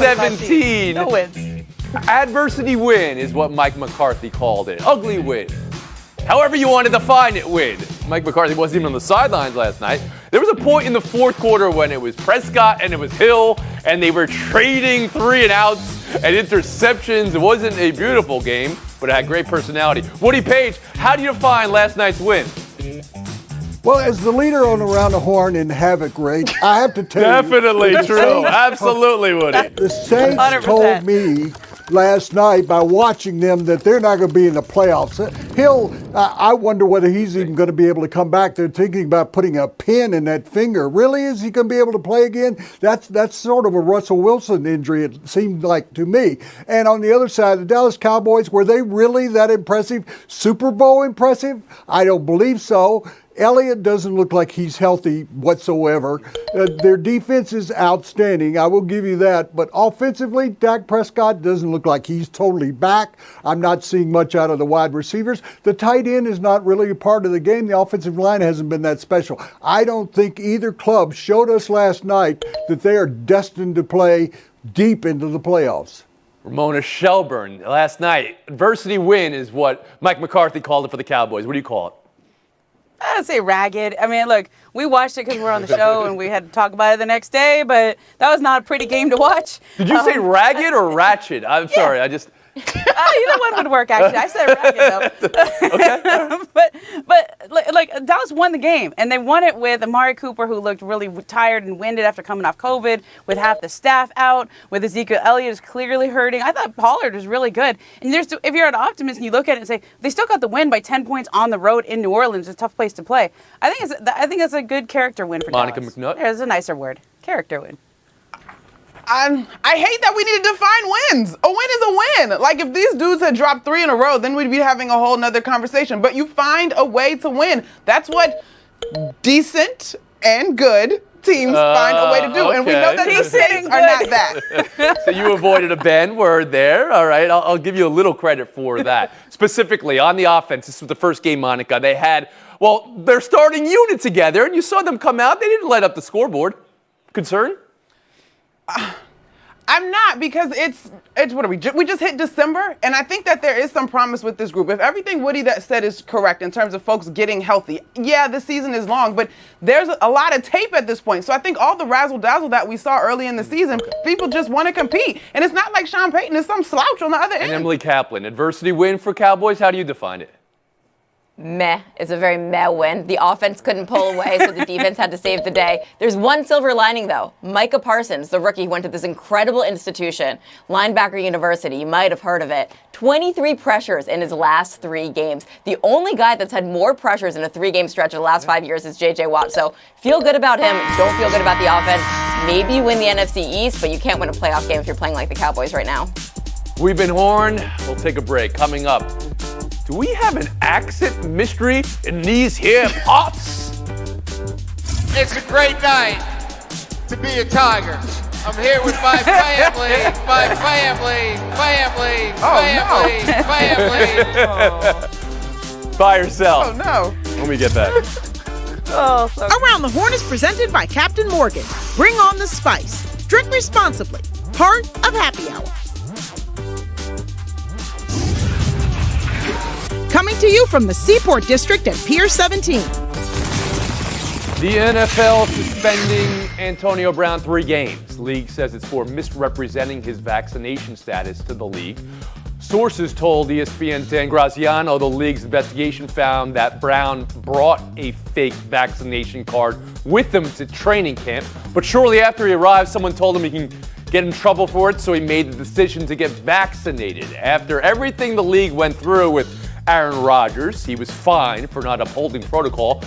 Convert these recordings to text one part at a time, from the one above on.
17. No wins. Adversity win is what Mike McCarthy called it. Ugly win. However you want to define it, win. Mike McCarthy wasn't even on the sidelines last night. There was a point in the fourth quarter when it was Prescott and it was Hill, and they were trading 3-and-outs and interceptions. It wasn't a beautiful game, but it had great personality. Woody Page, how do you define last night's win? Well, as the leader on Around the Horn in Havoc Rate, I have to tell Definitely you. true. Absolutely, Woody. The Saints 100%. told me last night by watching them that they're not going to be in the playoffs. Hill, I wonder whether he's even going to be able to come back. They're thinking about putting a pin in that finger. Really, is he going to be able to play again? That's sort of a Russell Wilson injury, it seemed like to me. And on the other side, the Dallas Cowboys, were they really that impressive? Super Bowl impressive? I don't believe so. Elliott doesn't look like he's healthy whatsoever. Their defense is outstanding. I will give you that. But offensively, Dak Prescott doesn't look like he's totally back. I'm not seeing much out of the wide receivers. The tight end is not really a part of the game. The offensive line hasn't been that special. I don't think either club showed us last night that they are destined to play deep into the playoffs. Ramona Shelburne, last night, adversity win is what Mike McCarthy called it for the Cowboys. What do you call it? I'd say ragged. I mean, look, we watched it because we were on the show and we had to talk about it the next day, but that was not a pretty game to watch. Did you say ragged or ratchet? I'm sorry, I just... Either one would work, actually. I said ragged, though. Okay. but Dallas won the game, and they won it with Amari Cooper, who looked really tired and winded after coming off COVID, with half the staff out, with Ezekiel Elliott is clearly hurting. I thought Pollard was really good. And if you're an optimist and you look at it and say, they still got the win by 10 points on the road in New Orleans, it's a tough place to play. I think that's a good character win for Monica Dallas. McNutt? There's a nicer word. Character win. I hate that we need to define wins. A win is a win. Like, if these dudes had dropped 3 in a row, then we'd be having a whole nother conversation. But you find a way to win. That's what decent and good teams find a way to do. Okay. And we know that the Saints are not that. So you avoided a bad word there. All right, I'll give you a little credit for that. Specifically, on the offense, this was the first game, Monica. They had, their starting unit together, and you saw them come out. They didn't light up the scoreboard. Concern? I'm not, because it's what are we just hit December, and I think that there is some promise with this group. If everything Woody that said is correct in terms of folks getting healthy, yeah, the season is long, but there's a lot of tape at this point. So I think all the razzle-dazzle that we saw early in the season, people just want to compete. And it's not like Sean Payton is some slouch on the other end. And Emily Kaplan, adversity win for Cowboys, how do you define it? Meh. It's a very meh win. The offense couldn't pull away, so the defense had to save the day. There's one silver lining, though. Micah Parsons, the rookie, went to this incredible institution, Linebacker University. You might have heard of it. 23 pressures in his last 3 games. The only guy that's had more pressures in a 3-game stretch in the last 5 years is J.J. Watt. So feel good about him. Don't feel good about the offense. Maybe you win the NFC East, but you can't win a playoff game if you're playing like the Cowboys right now. We've been Horn. We'll take a break. Coming up, do we have an accent mystery in these here parts? It's a great night to be a Tiger. I'm here with my family, By yourself. Oh, no. When we get back. Oh, so Around the Horn is presented by Captain Morgan. Bring on the spice. Drink responsibly. Part of Happy Hour. Coming to you from the Seaport District at Pier 17. The NFL suspending Antonio Brown 3 games. League says it's for misrepresenting his vaccination status to the league. Sources told ESPN's Dan Graziano the league's investigation found that Brown brought a fake vaccination card with him to training camp, but shortly after he arrived, someone told him he can get in trouble for it, so he made the decision to get vaccinated. After everything the league went through with Aaron Rodgers, he was fined for not upholding protocol,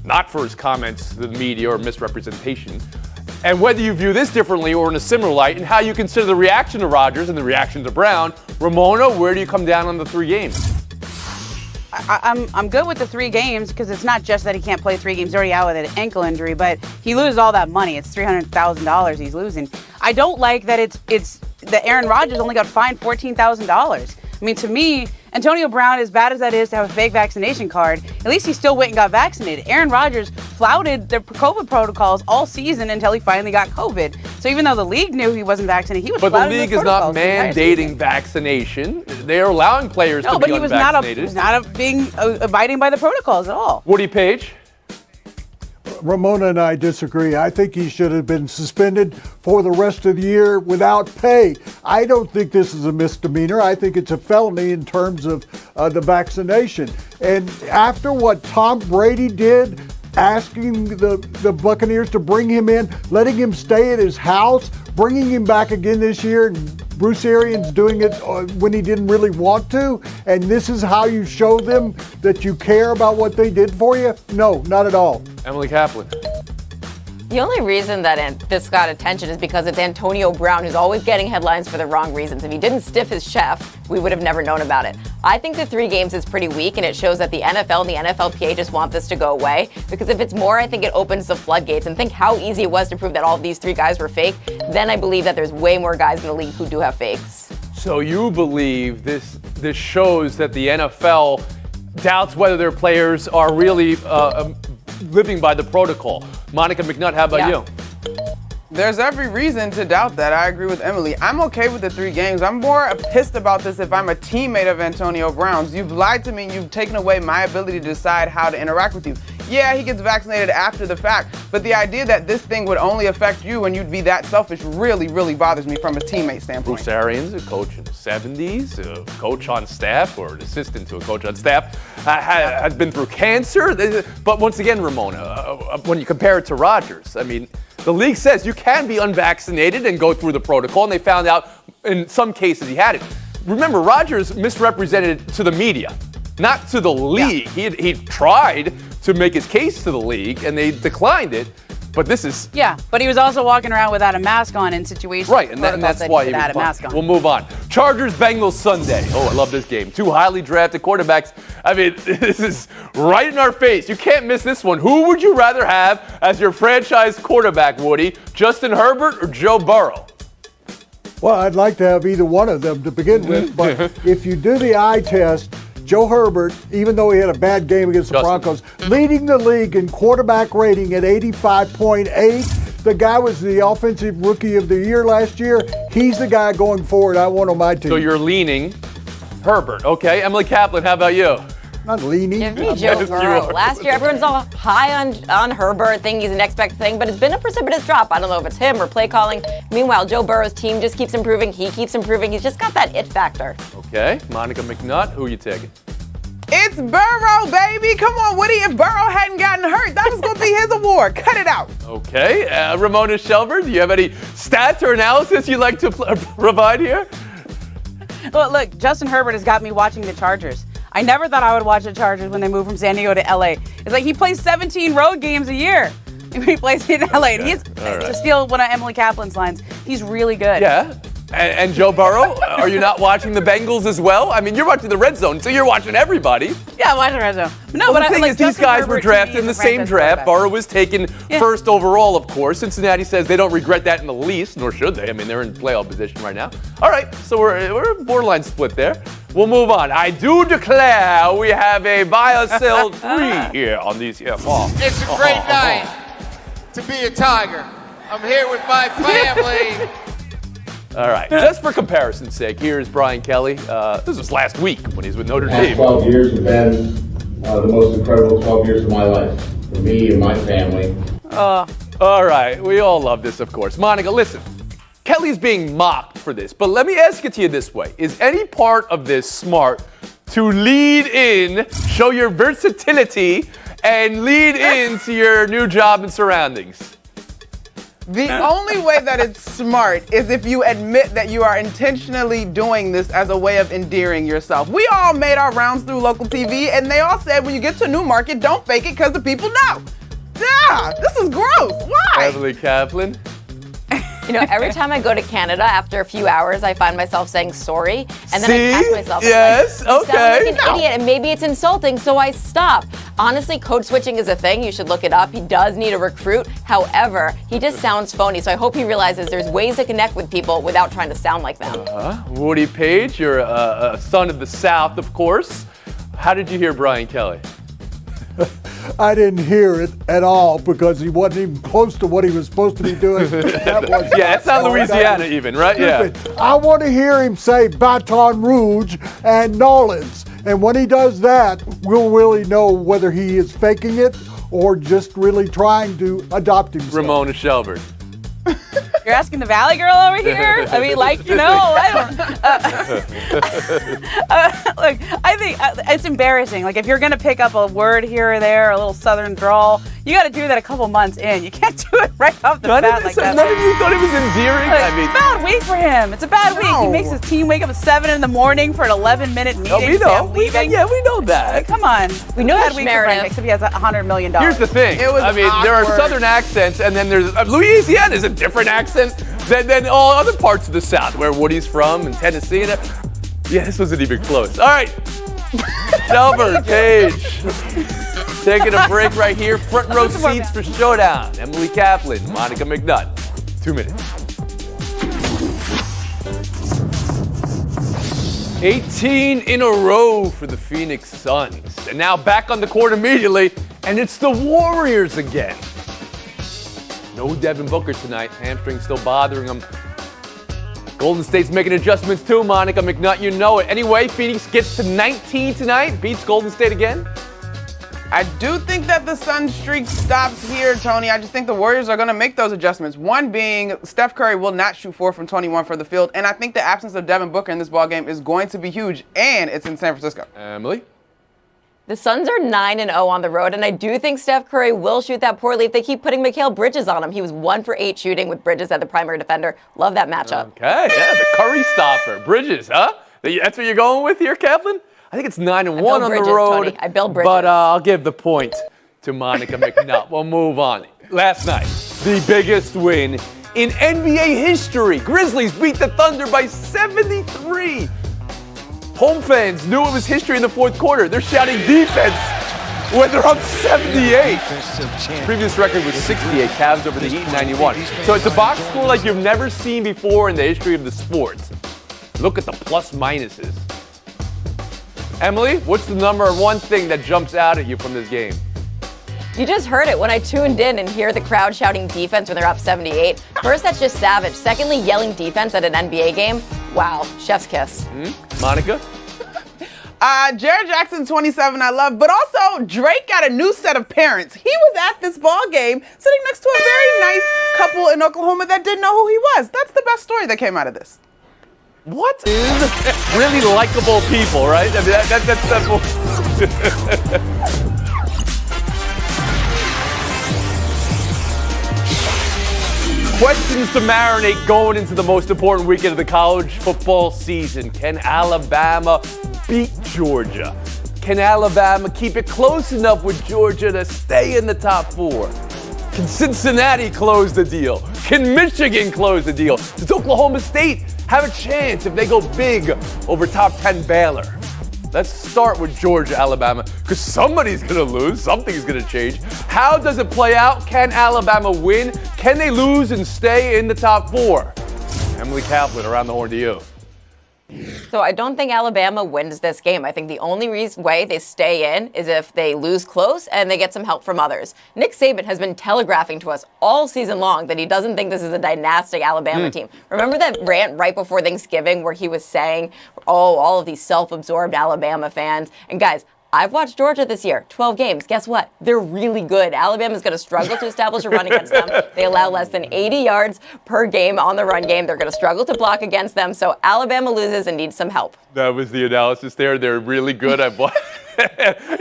not for his comments to the media or misrepresentation. And whether you view this differently or in a similar light, and how you consider the reaction to Rodgers and the reaction to Brown, Ramona, where do you come down on the 3 games? I'm good with the 3 games because it's not just that he can't play 3 games. He's already out with an ankle injury, but he loses all that money. It's $300,000 he's losing. I don't like that it's that Aaron Rodgers only got fined $14,000. I mean, to me, Antonio Brown, as bad as that is to have a fake vaccination card, at least he still went and got vaccinated. Aaron Rodgers flouted the COVID protocols all season until he finally got COVID. So even though the league knew he wasn't vaccinated, he was But the flouting league those is not protocols the entire mandating season. vaccination. They're allowing players No, to but be he was unvaccinated. not abiding by the protocols at all. Woody Page? Ramona and I disagree. I think he should have been suspended for the rest of the year without pay. I don't think this is a misdemeanor. I think it's a felony in terms of the vaccination. And after what Tom Brady did, asking the Buccaneers to bring him in, letting him stay at his house, bringing him back again this year, and Bruce Arians doing it when he didn't really want to, and this is how you show them that you care about what they did for you? No, not at all. Emily Kaplan. The only reason that this got attention is because it's Antonio Brown, who's always getting headlines for the wrong reasons. If he didn't stiff his chef, we would have never known about it. I think the 3 games is pretty weak, and it shows that the NFL and the NFLPA just want this to go away. Because if it's more, I think it opens the floodgates. And think how easy it was to prove that all of these 3 guys were fake. Then I believe that there's way more guys in the league who do have fakes. So you believe this shows that the NFL doubts whether their players are really living by the protocol. Monica McNutt, how about you? There's every reason to doubt that. I agree with Emily. I'm okay with the 3 games. I'm more pissed about this if I'm a teammate of Antonio Brown's. You've lied to me and you've taken away my ability to decide how to interact with you. Yeah, he gets vaccinated after the fact, but the idea that this thing would only affect you and you'd be that selfish really, really bothers me from a teammate standpoint. Bruce Arians, a coach in the 70s, a coach on staff or an assistant to a coach on staff, has been through cancer. But once again, Ramona, when you compare it to Rodgers, I mean, the league says you can be unvaccinated and go through the protocol, and they found out in some cases he had it. Remember, Rodgers misrepresented to the media, not to the league. Yeah. He tried to make his case to the league, and they declined it. But this is... Yeah, but he was also walking around without a mask on in situations. Right, and that's why he had was a mask on. We'll move on. Chargers-Bengals Sunday. Oh, I love this game. 2 highly drafted quarterbacks. I mean, this is right in our face. You can't miss this one. Who would you rather have as your franchise quarterback, Woody? Justin Herbert or Joe Burrow? Well, I'd like to have either one of them to begin with, but if you do the eye test, Joe Herbert, even though he had a bad game against the Broncos, leading the league in quarterback rating at 85.8. The guy was the offensive rookie of the year last year. He's the guy going forward I want on my team. So you're leaning Herbert. Okay, Emily Kaplan, how about you? Not leaning. Give me Joe Yes, you Burrow. are. Last year, everyone's all high on Herbert, thinking he's an expected thing, but it's been a precipitous drop. I don't know if it's him or play calling. Meanwhile, Joe Burrow's team just keeps improving. He keeps improving. He's just got that it factor. Okay, Monica McNutt, who are you taking? It's Burrow, baby. Come on, Woody. If Burrow hadn't gotten hurt, that was going to be his award. Cut it out. Okay, Ramona Shelver, do you have any stats or analysis you'd like to provide here? Well, look, Justin Herbert has got me watching the Chargers. I never thought I would watch the Chargers when they moved from San Diego to LA. It's like he plays 17 road games a year. He plays in LA. Okay. He's, All right. to steal one of Emily Kaplan's lines, he's really good. Yeah. And Joe Burrow, are you not watching the Bengals as well? I mean, you're watching the Red Zone, so you're watching everybody. Yeah, I'm watching Red Zone. No, Well, but the thing like is, these Justin guys Herbert were to me drafted is in the a same franchise draft. quarterback. Burrow was taken first overall, of course. Cincinnati says they don't regret that in the least, nor should they. I mean, they're in playoff position right now. All right, so we're borderline split there. We'll move on. I do declare we have a buy or sell 3 here on these here. It's a great night to be a Tiger. I'm here with my family. All right, just for comparison's sake, here's Brian Kelly. This was last week when he was with Notre The past Dame. 12 years have been the most incredible 12 years of my life for me and my family. All right, we all love this, of course. Monica, listen, Kelly's being mocked for this, but let me ask it to you this way. Is any part of this smart to lead in, show your versatility, and lead into your new job and surroundings? The only way that it's smart is if you admit that you are intentionally doing this as a way of endearing yourself. We all made our rounds through local TV, and they all said when you get to a new market, don't fake it because the people know. Yeah, this is gross. Why? Emily Kaplan. You know, every time I go to Canada, after a few hours, I find myself saying sorry, and then See? I catch myself. Yes, I'm like, you sound okay. like an idiot, and maybe it's insulting, so I stop. Honestly, code switching is a thing. You should look it up. He does need a recruit. However, he just sounds phony, so I hope he realizes there's ways to connect with people without trying to sound like them. Woody Page, you're a son of the South, of course. How did you hear Brian Kelly? I didn't hear it at all because he wasn't even close to what he was supposed to be doing. That was Yeah, it's not Louisiana even, right? Yeah. stupid. I want to hear him say Baton Rouge and Nolens. And when he does that, we'll really know whether he is faking it or just really trying to adopt himself. Ramona Shelburne. You're asking the Valley girl over here? I mean, like, you know, I don't. Look, I think it's embarrassing. Like, if you're going to pick up a word here or there, a little Southern drawl, you got to do that a couple months in. You can't do it right off the bat like that. None of you thought it was endearing? Like, I mean, it's a bad week for him. It's a bad week. He No. makes his team wake up at 7 in the morning for an 11-minute meeting. we say, know. I'm leaving. Yeah, we know that. Come on. We know Bad that week for Frank, Meredith. except he has $100 million. Here's the thing. It was I mean, there are awkward. Southern accents, and then there's Louisiana is a different accent than all other parts of the South, where Woody's from, and Tennessee. And yeah, this wasn't even close. All right, Shelburne, Page, taking a break right here. Front row seats for Showdown. Emily Kaplan, Monica McNutt. 2 minutes. 18 in a row for the Phoenix Suns. And now back on the court immediately, and it's the Warriors again. No Devin Booker tonight. Hamstring still bothering him. Golden State's making adjustments too, Monica McNutt. You know it. Anyway, Phoenix gets to 19 tonight. Beats Golden State again. I do think that the Sun streak stops here, Tony. I just think the Warriors are going to make those adjustments. One being Steph Curry will not shoot 4 from 21 for the field, and I think the absence of Devin Booker in this ballgame is going to be huge, and it's in San Francisco. Emily? The Suns are 9-0 on the road, and I do think Steph Curry will shoot that poorly if they keep putting Mikal Bridges on him. He was 1 for 8 shooting with Bridges as the primary defender. Love that matchup. Okay, yeah, the Curry stopper. Bridges, huh? That's what you're going with here, Kaplan? I think it's 9-1 on Bridges, the road. Tony. I build Bridges. But I'll give the point to Monica McNutt. We'll move on. Last night, the biggest win in NBA history. Grizzlies beat the Thunder by 73. Home fans knew it was history in the fourth quarter. They're shouting defense when they're up 78. Previous record was 68, Cavs over the Heat in 91. So it's a box score like you've never seen before in the history of the sports. Look at the plus minuses. Emily, what's the number one thing that jumps out at you from this game? You just heard it when I tuned in and hear the crowd shouting defense when they're up 78. First, that's just savage. Secondly, yelling defense at an NBA game. Wow, chef's kiss. Monica? Jared Jackson, 27, I love, but also Drake got a new set of parents. He was at this ball game sitting next to a very nice couple in Oklahoma that didn't know who he was. That's the best story that came out of this. What is really likable people, right? I mean, that's questions to marinate going into the most important weekend of the college football season. Can Alabama beat Georgia? Can Alabama keep it close enough with Georgia to stay in the top 4? Can Cincinnati close the deal? Can Michigan close the deal? Does Oklahoma State have a chance if they go big over top 10 Baylor? Let's start with Georgia, Alabama, because somebody's going to lose. Something's going to change. How does it play out? Can Alabama win? Can they lose and stay in the top 4? Emily Kaplan, around the horn to you. So I don't think Alabama wins this game. I think the only way they stay in is if they lose close and they get some help from others. Nick Saban has been telegraphing to us all season long that he doesn't think this is a dynastic Alabama team. Remember that rant right before Thanksgiving where he was saying, oh, all of these self-absorbed Alabama fans. And guys, I've watched Georgia this year, 12 games. Guess what? They're really good. Alabama's going to struggle to establish a run against them. They allow less than 80 yards per game on the run game. They're going to struggle to block against them. So Alabama loses and needs some help. That was the analysis there. They're really good. You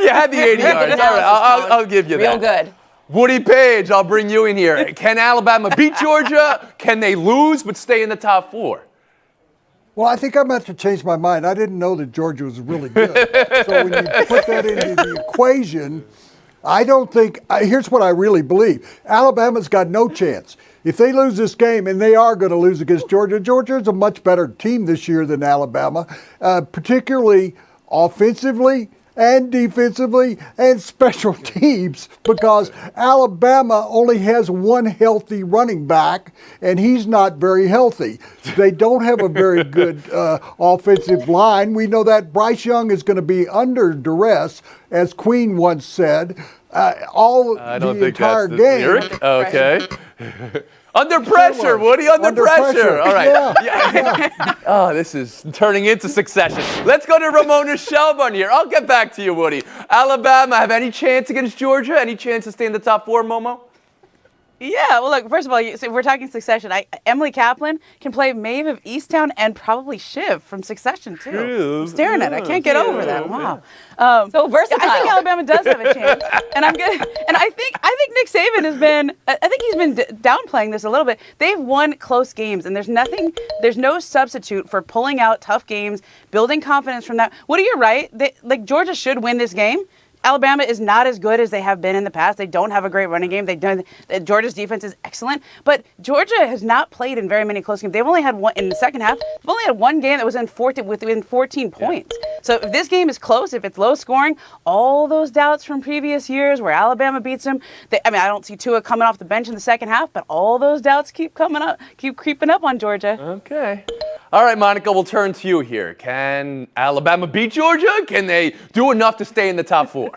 had the 80 yards. All right, I'll give you that. Real good. Woody Page, I'll bring you in here. Can Alabama beat Georgia? Can they lose but stay in the top 4? Well, I think I'm about to change my mind. I didn't know that Georgia was really good. So when you put that into the equation, I don't think, here's what I really believe. Alabama's got no chance. If they lose this game, and they are going to lose against Georgia, Georgia is a much better team this year than Alabama, particularly offensively and defensively and special teams, because Alabama only has one healthy running back, and he's not very healthy. They don't have a very good offensive line. We know that Bryce Young is going to be under duress, as Queen once said, all the entire game. Lyric. Okay. Under pressure, Woody, under pressure. All right. Yeah. Oh, this is turning into Succession. Let's go to Ramona Shelburne here. I'll get back to you, Woody. Alabama have any chance against Georgia? Any chance to stay in the top 4, Momo? Yeah, well, look, first of all, so we're talking Succession. Emily Kaplan can play Maeve of Easttown and probably Shiv from Succession, too. I'm staring at it. I can't get over that. Wow. So versatile. I think Alabama does have a chance. And I think Nick Saban has been, I think he's been downplaying this a little bit. They've won close games, and there's no substitute for pulling out tough games, building confidence from that. Woody, you're right. Georgia should win this game. Alabama is not as good as they have been in the past. They don't have a great running game. Georgia's defense is excellent, but Georgia has not played in very many close games. They've only had one in the second half. They've only had one game that was within 14 points. So if this game is close, if it's low scoring, all those doubts from previous years where Alabama beats them, I don't see Tua coming off the bench in the second half, but all those doubts keep creeping up on Georgia. Okay. All right, Monica, we'll turn to you here. Can Alabama beat Georgia? Can they do enough to stay in the top 4?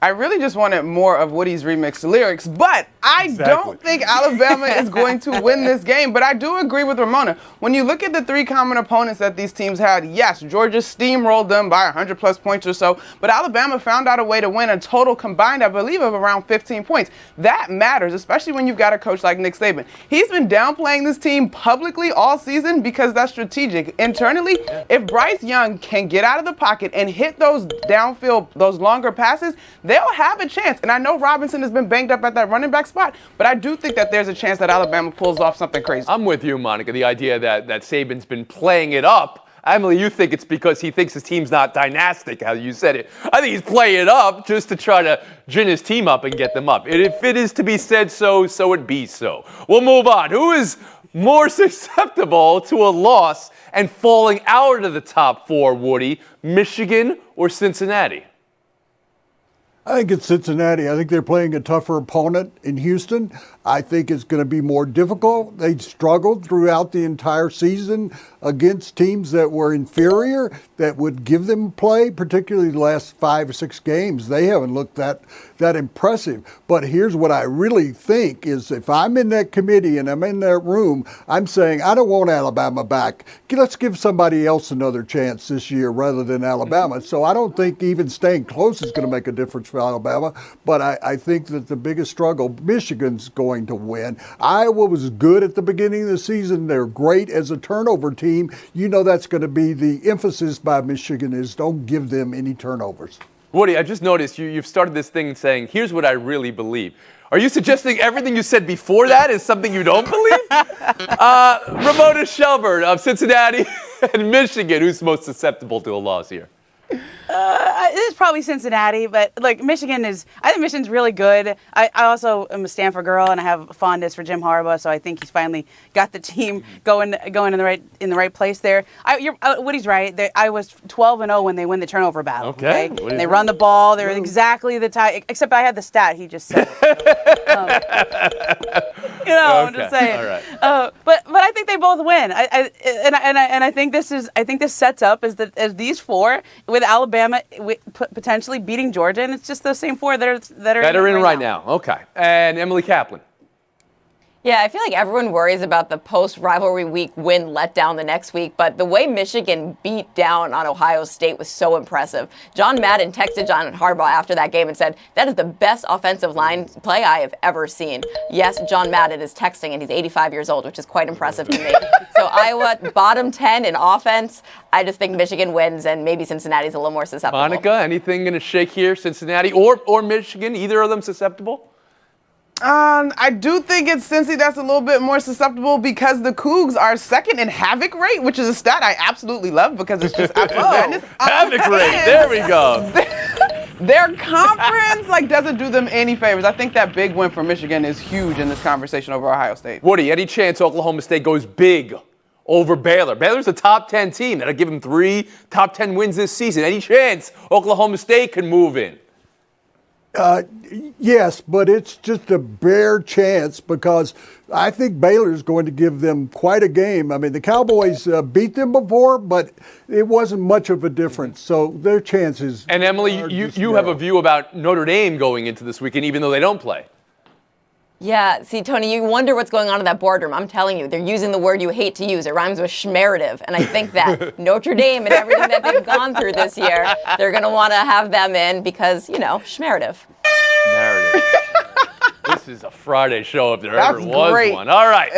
I really just wanted more of Woody's remixed lyrics, but I don't think Alabama is going to win this game. But I do agree with Ramona. When you look at the 3 common opponents that these teams had, yes, Georgia steamrolled them by 100-plus points or so, but Alabama found out a way to win a total combined, I believe, of around 15 points. That matters, especially when you've got a coach like Nick Saban. He's been downplaying this team publicly all season because that's strategic. Internally, if Bryce Young can get out of the pocket and hit those downfield, those longer passes, they'll have a chance. And I know Robinson has been banged up at that running back spot, but I do think that there's a chance that Alabama pulls off something crazy. I'm with you, Monica. The idea that Saban's been playing it up. Emily, you think it's because he thinks his team's not dynastic, how you said it. I think he's playing it up just to try to gin his team up and get them up. And if it is to be said so, so it be so. We'll move on. Who is more susceptible to a loss and falling out of the top 4, Woody? Michigan or Cincinnati? I think it's Cincinnati. I think they're playing a tougher opponent in Houston. I think it's going to be more difficult. They struggled throughout the entire season against teams that were inferior, that would give them play, particularly the last 5 or 6 games. They haven't looked that impressive. But here's what I really think is, if I'm in that committee and I'm in that room, I'm saying, I don't want Alabama back. Let's give somebody else another chance this year rather than Alabama. So I don't think even staying close is going to make a difference for Alabama. But I think that the biggest struggle, Michigan's going to win. Iowa was good at the beginning of the season. They're great as a turnover team. You know that's going to be the emphasis by Michigan, is don't give them any turnovers. Woody, I just noticed you've started this thing saying, here's what I really believe. Are you suggesting everything you said before that is something you don't believe? Ramona Shelburne of Cincinnati and Michigan, who's most susceptible to a loss here? It is probably Cincinnati, but I think Michigan's really good. I also am a Stanford girl, and I have a fondness for Jim Harbaugh, so I think he's finally got the team going in the right place there. Woody's right. I was 12-0 when they win the turnover battle. Okay. And they run the ball. They're exactly the type. Except I had the stat he just said. I'm just saying. All right. But I think they both win. I think this sets up as these 4 with Alabama potentially beating Georgia, and it's just those same 4 that are in right now. Okay. And Emily Kaplan. Yeah, I feel like everyone worries about the post-rivalry week win letdown the next week, but the way Michigan beat down on Ohio State was so impressive. John Madden texted John Harbaugh after that game and said, that is the best offensive line play I have ever seen. Yes, John Madden is texting, and he's 85 years old, which is quite impressive to me. So Iowa, bottom 10 in offense. I just think Michigan wins, and maybe Cincinnati's a little more susceptible. Monica, anything going to shake here? Cincinnati or Michigan, either of them susceptible? I do think it's Cincy that's a little bit more susceptible because the Cougs are second in havoc rate, which is a stat I absolutely love because it's just absolute madness. Havoc rate. There we go. Their conference doesn't do them any favors. I think that big win for Michigan is huge in this conversation over Ohio State. Woody, any chance Oklahoma State goes big over Baylor? Baylor's a top 10 team. That'll give them 3 top 10 wins this season. Any chance Oklahoma State can move in? Yes, but it's just a bare chance because I think Baylor's going to give them quite a game. I mean, the Cowboys beat them before, but it wasn't much of a difference. So their chances. And Emily, you have a view about Notre Dame going into this weekend, even though they don't play. Yeah, see, Tony, you wonder what's going on in that boardroom. I'm telling you, they're using the word you hate to use. It rhymes with schmerative. And I think that Notre Dame and everything that they've gone through this year, they're going to want to have them in because, schmerative. Narrative. This is a Friday show if there ever was great. one. All right.